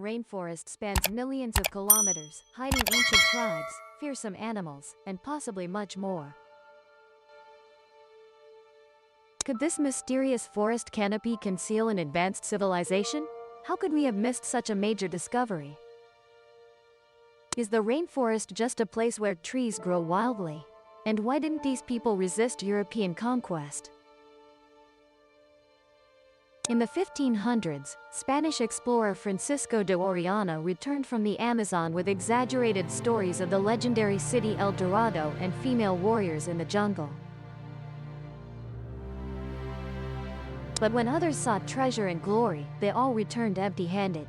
rainforest spans millions of kilometers, hiding ancient tribes, fearsome animals, and possibly much more. Could this mysterious forest canopy conceal an advanced civilization? How could we have missed such a major discovery? Is the rainforest just a place where trees grow wildly? And why didn't these people resist European conquest? In the 1500s, Spanish explorer Francisco de Orellana returned from the Amazon with exaggerated stories of the legendary city El Dorado and female warriors in the jungle. But when others sought treasure and glory, they all returned empty-handed.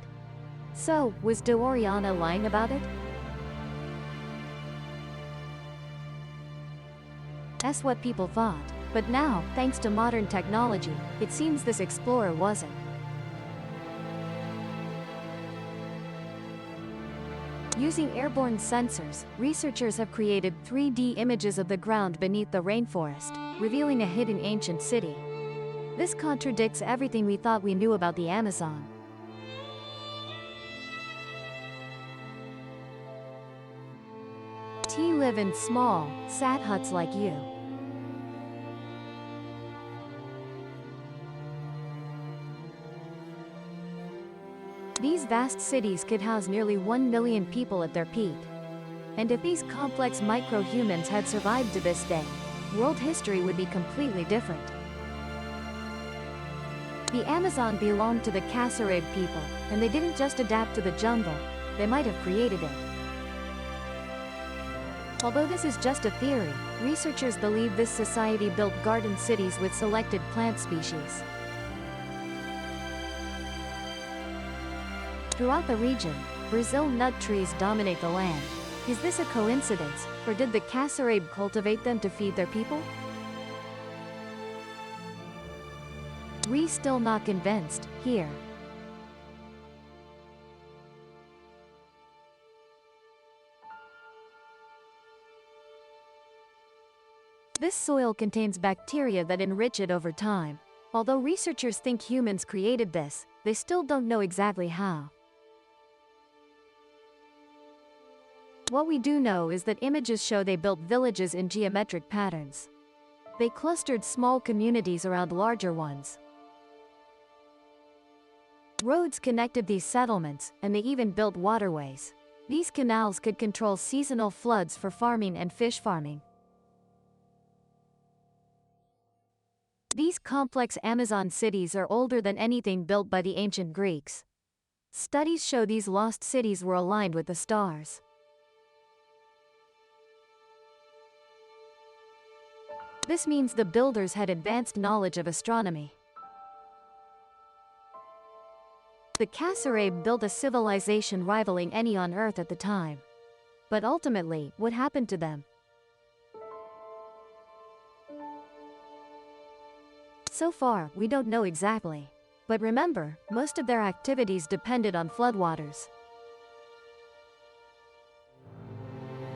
So, was de Orellana lying about it? That's what people thought. But now, thanks to modern technology, it seems this explorer wasn't. Using airborne sensors, researchers have created 3D images of the ground beneath the rainforest, revealing a hidden ancient city. This contradicts everything we thought we knew about the Amazon. Tea live in small, sad huts like you. These vast cities could house nearly 1 million people at their peak. And if these complex micro-humans had survived to this day, world history would be completely different. The Amazon belonged to the Kasaraib people, and they didn't just adapt to the jungle, they might have created it. Although this is just a theory, researchers believe this society built garden cities with selected plant species. Throughout the region, Brazil nut trees dominate the land. Is this a coincidence, or did the Kasaraib cultivate them to feed their people? We still not convinced, here. This soil contains bacteria that enrich it over time. Although researchers think humans created this, they still don't know exactly how. What we do know is that images show they built villages in geometric patterns. They clustered small communities around larger ones. Roads connected these settlements, and they even built waterways. These canals could control seasonal floods for farming and fish farming. These complex Amazon cities are older than anything built by the ancient Greeks. Studies show these lost cities were aligned with the stars. This means the builders had advanced knowledge of astronomy. The Kasaraib built a civilization rivaling any on Earth at the time. But ultimately, what happened to them? So far, we don't know exactly. But remember, most of their activities depended on floodwaters.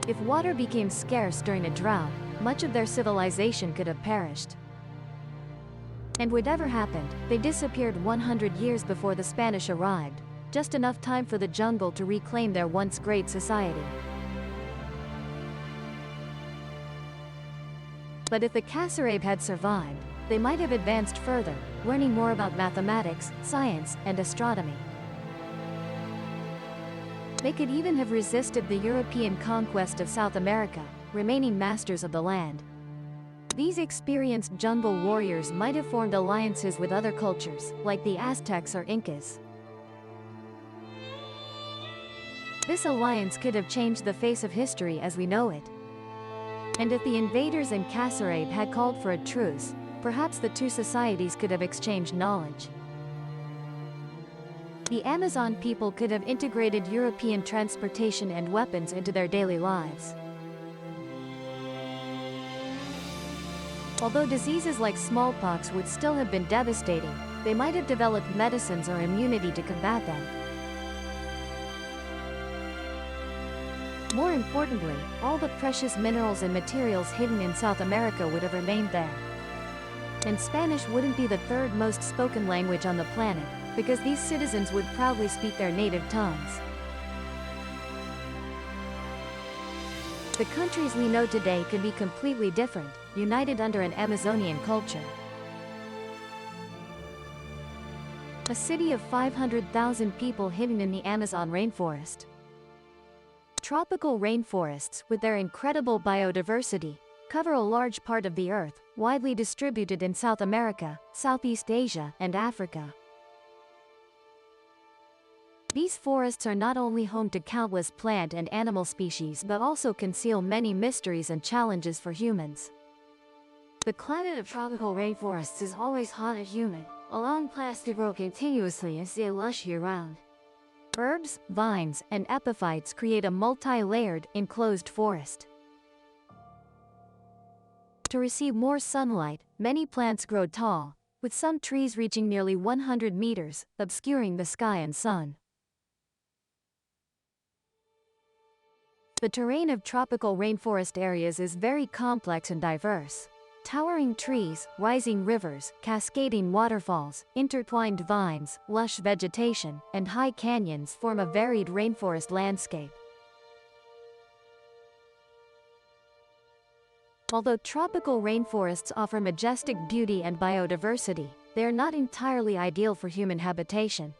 If water became scarce during a drought, much of their civilization could have perished. And whatever happened, they disappeared 100 years before the Spanish arrived, just enough time for the jungle to reclaim their once great society. But if the Kasaraib had survived, they might have advanced further, learning more about mathematics, science, and astronomy. They could even have resisted the European conquest of South America, remaining masters of the land. These experienced jungle warriors might have formed alliances with other cultures, like the Aztecs or Incas. This alliance could have changed the face of history as we know it. And if the invaders and Kasaraib had called for a truce, perhaps the two societies could have exchanged knowledge. The Amazon people could have integrated European transportation and weapons into their daily lives. Although diseases like smallpox would still have been devastating, they might have developed medicines or immunity to combat them. More importantly, all the precious minerals and materials hidden in South America would have remained there. And Spanish wouldn't be the third most spoken language on the planet, because these citizens would proudly speak their native tongues. The countries we know today could be completely different, united under an Amazonian culture. A city of 500,000 people hidden in the Amazon rainforest. Tropical rainforests, with their incredible biodiversity, cover a large part of the Earth, widely distributed in South America, Southeast Asia, and Africa. These forests are not only home to countless plant and animal species but also conceal many mysteries and challenges for humans. The climate of tropical rainforests is always hot and humid, allowing plants to grow continuously and stay lush year-round. Herbs, vines, and epiphytes create a multi-layered, enclosed forest. To receive more sunlight, many plants grow tall, with some trees reaching nearly 100 meters, obscuring the sky and sun. The terrain of tropical rainforest areas is very complex and diverse. Towering trees, rising rivers, cascading waterfalls, intertwined vines, lush vegetation, and high canyons form a varied rainforest landscape. Although tropical rainforests offer majestic beauty and biodiversity, they are not entirely ideal for human habitation.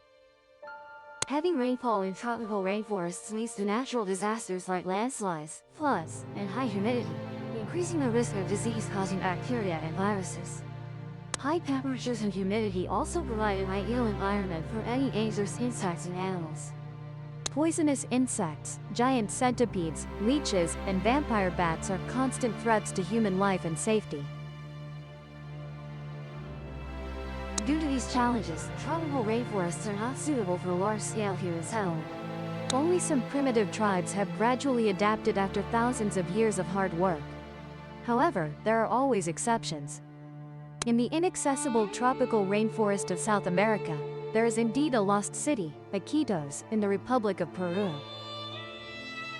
Heavy rainfall in tropical rainforests leads to natural disasters like landslides, floods, and high humidity, increasing the risk of disease-causing bacteria and viruses. High temperatures and humidity also provide an ideal environment for any dangerous insects and animals. Poisonous insects, giant centipedes, leeches, and vampire bats are constant threats to human life and safety. Due to these challenges, tropical rainforests are not suitable for large-scale human settlement. Only some primitive tribes have gradually adapted after thousands of years of hard work. However, there are always exceptions. In the inaccessible tropical rainforest of South America, there is indeed a lost city, Iquitos, in the Republic of Peru.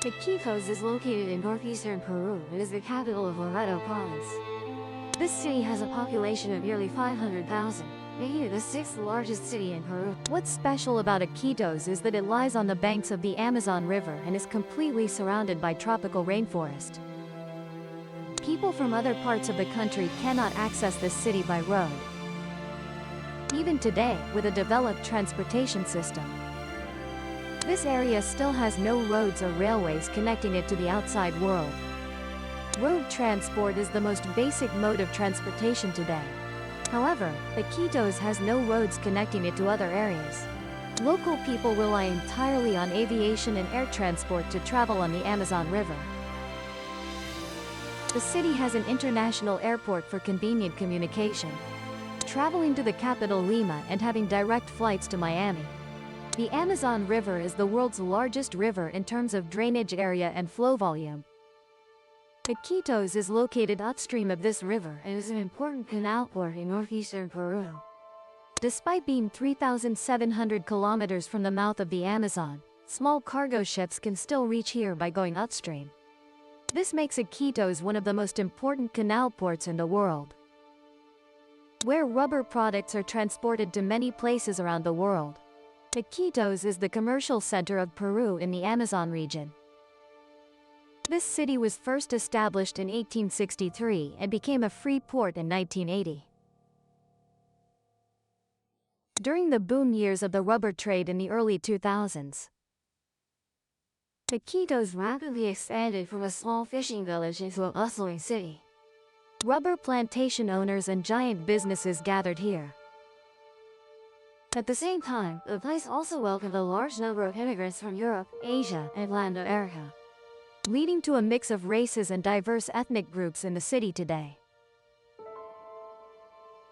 Iquitos is located in northeastern Peru and is the capital of Loreto province. This city has a population of nearly 500,000, making it the sixth largest city in Peru. What's special about Iquitos is that it lies on the banks of the Amazon River and is completely surrounded by tropical rainforest. People from other parts of the country cannot access this city by road. Even today, with a developed transportation system, this area still has no roads or railways connecting it to the outside world. Road transport is the most basic mode of transportation today. However, Iquitos has no roads connecting it to other areas. Local people rely entirely on aviation and air transport to travel on the Amazon River. The city has an international airport for convenient communication, traveling to the capital Lima and having direct flights to Miami. The Amazon River is the world's largest river in terms of drainage area and flow volume. Iquitos is located upstream of this river and is an important canal port in northeastern Peru. Despite being 3,700 kilometers from the mouth of the Amazon, small cargo ships can still reach here by going upstream. This makes Iquitos one of the most important canal ports in the world, where rubber products are transported to many places around the world. Iquitos is the commercial center of Peru in the Amazon region. This city was first established in 1863 and became a free port in 1980. During the boom years of the rubber trade in the early 2000s, Iquitos rapidly expanded from a small fishing village into a bustling city. Rubber plantation owners and giant businesses gathered here. At the same time, the place also welcomed a large number of immigrants from Europe, Asia, and Latin America, leading to a mix of races and diverse ethnic groups in the city today.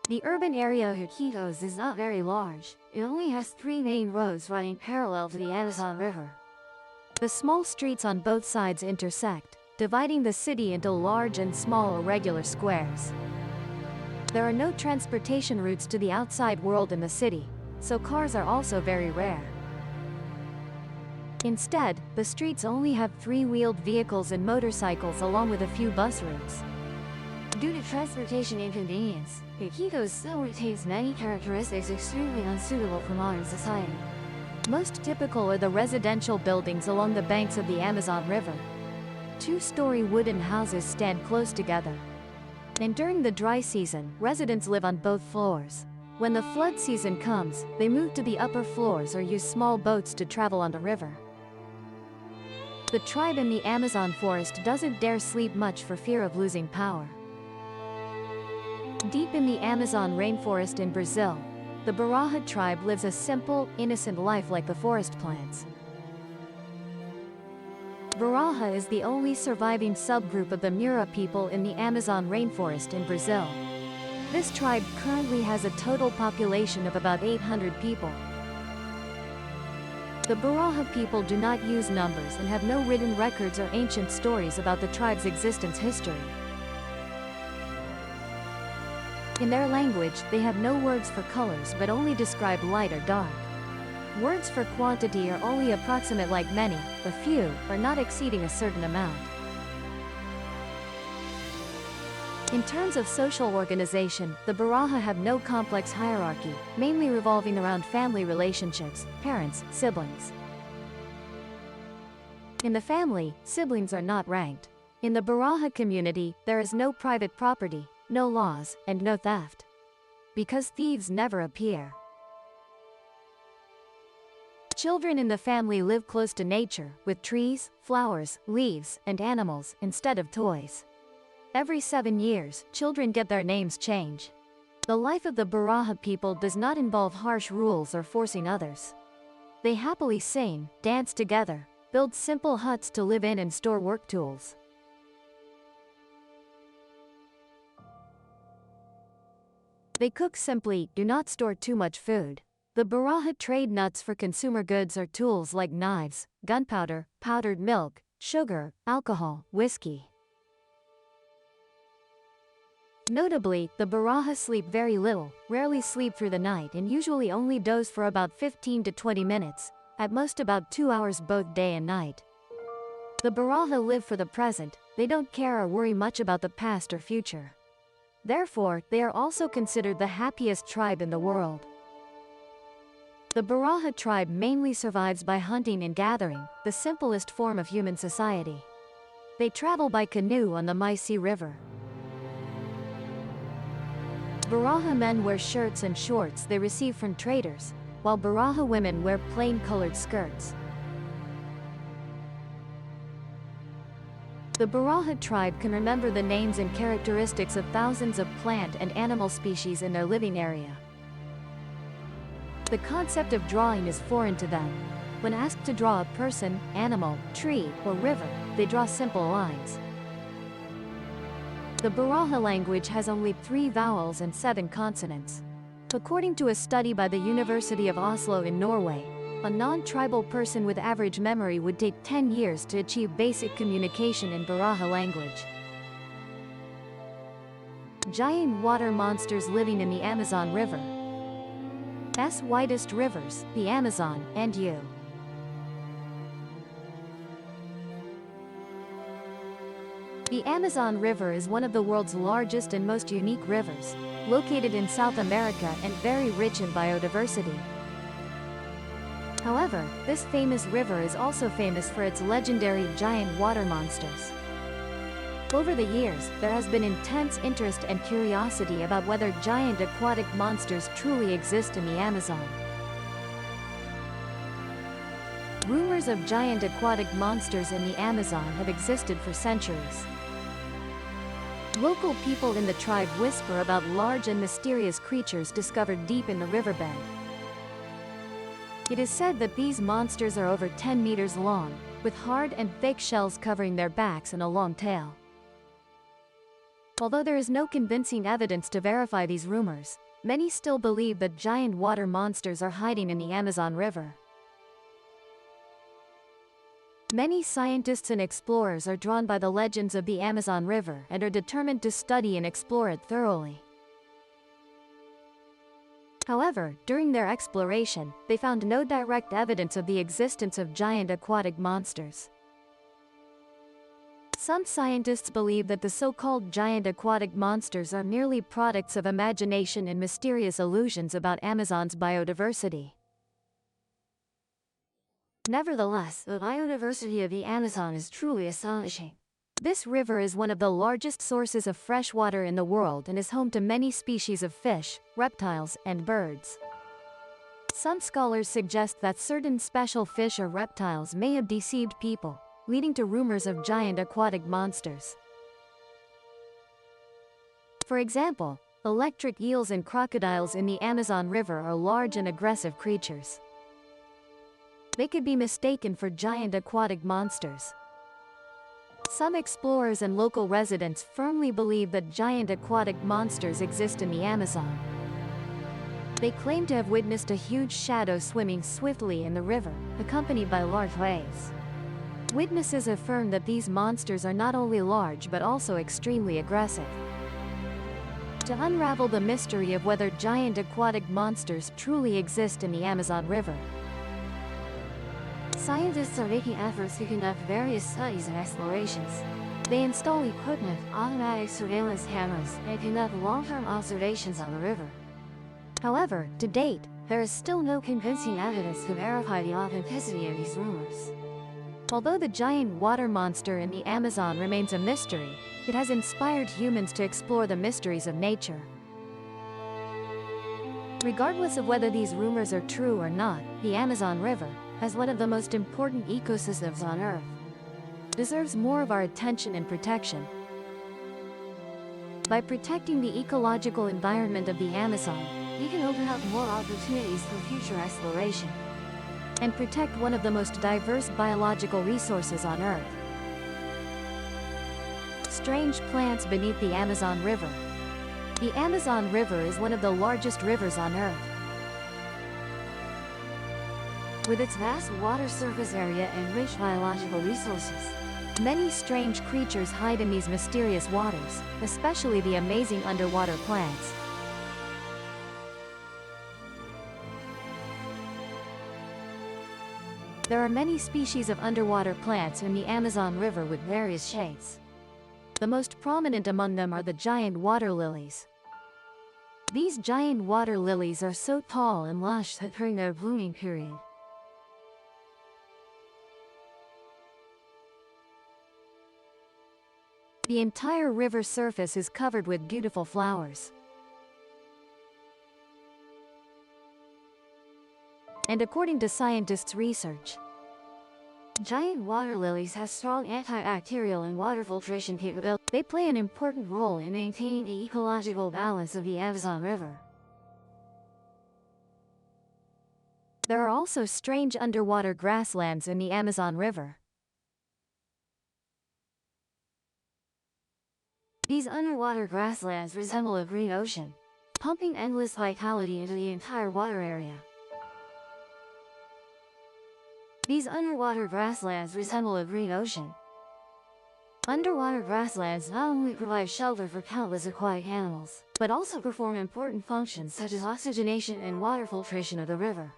The urban area of Iquitos is not very large. It only has 3 main roads running parallel to the Amazon River. The small streets on both sides intersect, dividing the city into large and small irregular squares. There are no transportation routes to the outside world in the city, so cars are also very rare. Instead, the streets only have 3-wheeled vehicles and motorcycles along with a few bus routes. Due to transportation inconvenience, Mexico still retains many characteristics extremely unsuitable for modern society. Most typical are the residential buildings along the banks of the Amazon River. Two-story wooden houses stand close together. And during the dry season, residents live on both floors. When the flood season comes, they move to the upper floors or use small boats to travel on the river. The tribe in the Amazon forest doesn't dare sleep much for fear of losing power. Deep in the Amazon rainforest in Brazil, the Baraja tribe lives a simple, innocent life like the forest plants. Baraja is the only surviving subgroup of the Mura people in the Amazon rainforest in Brazil. This tribe currently has a total population of about 800 people. The Baraja people do not use numbers and have no written records or ancient stories about the tribe's existence history. In their language, they have no words for colors but only describe light or dark. Words for quantity are only approximate like many, a few, or not exceeding a certain amount. In terms of social organization, the Baraja have no complex hierarchy, mainly revolving around family relationships, parents, siblings. In the family, siblings are not ranked. In the Baraja community, there is no private property, no laws, and no theft. Because thieves never appear. Children in the family live close to nature, with trees, flowers, leaves, and animals, instead of toys. Every 7 years, children get their names changed. The life of the Baraja people does not involve harsh rules or forcing others. They happily sing, dance together, build simple huts to live in and store work tools. They cook simply, do not store too much food. The Baraja trade nuts for consumer goods or tools like knives, gunpowder, powdered milk, sugar, alcohol, whiskey. Notably, the Baraja sleep very little, rarely sleep through the night and usually only doze for about 15 to 20 minutes, at most about 2 hours both day and night. The Baraja live for the present, they don't care or worry much about the past or future. Therefore, they are also considered the happiest tribe in the world. The Baraja tribe mainly survives by hunting and gathering, the simplest form of human society. They travel by canoe on the Maisi River. Baraja men wear shirts and shorts they receive from traders, while Baraja women wear plain-colored skirts. The Baraja tribe can remember the names and characteristics of thousands of plant and animal species in their living area. The concept of drawing is foreign to them. When asked to draw a person, animal, tree, or river, they draw simple lines. The Baraja language has only 3 vowels and 7 consonants. According to a study by the University of Oslo in Norway, a non-tribal person with average memory would take 10 years to achieve basic communication in Baraja language. Giant water monsters living in the Amazon River. S widest rivers, the Amazon, and U. The Amazon River is one of the world's largest and most unique rivers, located in South America and very rich in biodiversity. However, this famous river is also famous for its legendary giant water monsters. Over the years, there has been intense interest and curiosity about whether giant aquatic monsters truly exist in the Amazon. Rumors of giant aquatic monsters in the Amazon have existed for centuries. Local people in the tribe whisper about large and mysterious creatures discovered deep in the riverbed. It is said that these monsters are over 10 meters long, with hard and thick shells covering their backs and a long tail. Although there is no convincing evidence to verify these rumors, many still believe that giant water monsters are hiding in the Amazon River. Many scientists and explorers are drawn by the legends of the Amazon River and are determined to study and explore it thoroughly. However, during their exploration, they found no direct evidence of the existence of giant aquatic monsters. Some scientists believe that the so-called giant aquatic monsters are merely products of imagination and mysterious illusions about Amazon's biodiversity. Nevertheless, the biodiversity of the Amazon is truly astonishing. This river is one of the largest sources of fresh water in the world and is home to many species of fish, reptiles, and birds. Some scholars suggest that certain special fish or reptiles may have deceived people, leading to rumors of giant aquatic monsters. For example, electric eels and crocodiles in the Amazon River are large and aggressive creatures. They could be mistaken for giant aquatic monsters. Some explorers and local residents firmly believe that giant aquatic monsters exist in the Amazon. They claim to have witnessed a huge shadow swimming swiftly in the river, accompanied by large waves. Witnesses affirm that these monsters are not only large but also extremely aggressive. To unravel the mystery of whether giant aquatic monsters truly exist in the Amazon River, Scientists are making efforts to conduct various studies and explorations. They install equipment, automatic surveillance cameras, and conduct long-term observations on the river. However, to date, there is still no convincing evidence to verify the authenticity of these rumors. although the giant water monster in the Amazon remains a mystery, it has inspired humans to explore the mysteries of nature. Regardless of whether these rumors are true or not, the Amazon River, as one of the most important ecosystems on Earth, deserves more of our attention and protection. By protecting the ecological environment of the Amazon, We can open up more opportunities for future exploration. and protect one of the most diverse biological resources on Earth. Strange plants beneath the Amazon River. The Amazon River is one of the largest rivers on Earth. With its vast water surface area and rich biological resources, Many strange creatures hide in these mysterious waters, especially the amazing underwater plants. There are many species of underwater plants in the Amazon River with various shades. The most prominent among them are the giant water lilies. These giant water lilies are so tall and lush that during their blooming period, the entire river surface is covered with beautiful flowers. And according to scientists' research, giant water lilies have strong antibacterial and water filtration capabilities. They play an important role in maintaining the ecological balance of the Amazon River. there are also strange underwater grasslands in the Amazon River. These underwater grasslands resemble a green ocean, pumping endless vitality into the entire water area. These underwater grasslands resemble a green ocean. Underwater grasslands not only provide shelter for countless aquatic animals, but also perform important functions such as oxygenation and water filtration of the river.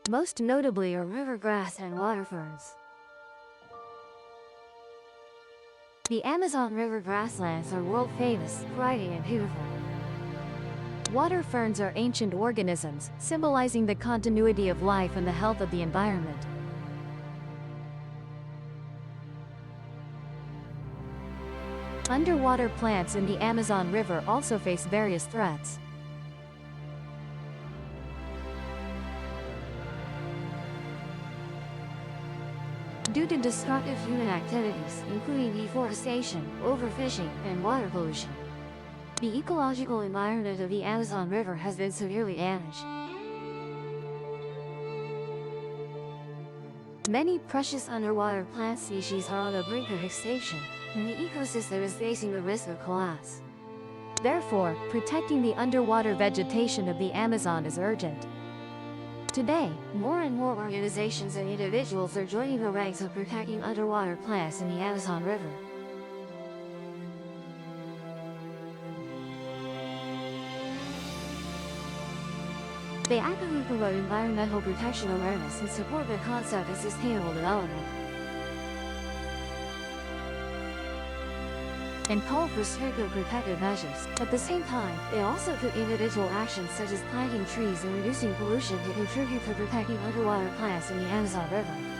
Most notably are river grass and water ferns. The Amazon River grasslands are world famous, bright and beautiful. Water ferns are ancient organisms, symbolizing the continuity of life and the health of the environment. Underwater plants in the Amazon River also face various threats. Due to destructive human activities, including deforestation, overfishing, and water pollution, the ecological environment of the Amazon River has been severely damaged. Many precious underwater plant species are on the brink of extinction, and the ecosystem is facing the risk of collapse. Therefore, protecting the underwater vegetation of the Amazon is urgent. Today, more and more organizations and individuals are joining the ranks of protecting underwater plants in the Amazon River. They actively promote environmental protection awareness and support the concept of sustainable development. and call for stricter protective measures. At the same time, they also took individual actions such as planting trees and reducing pollution to contribute to protecting underwater plants in the Amazon River.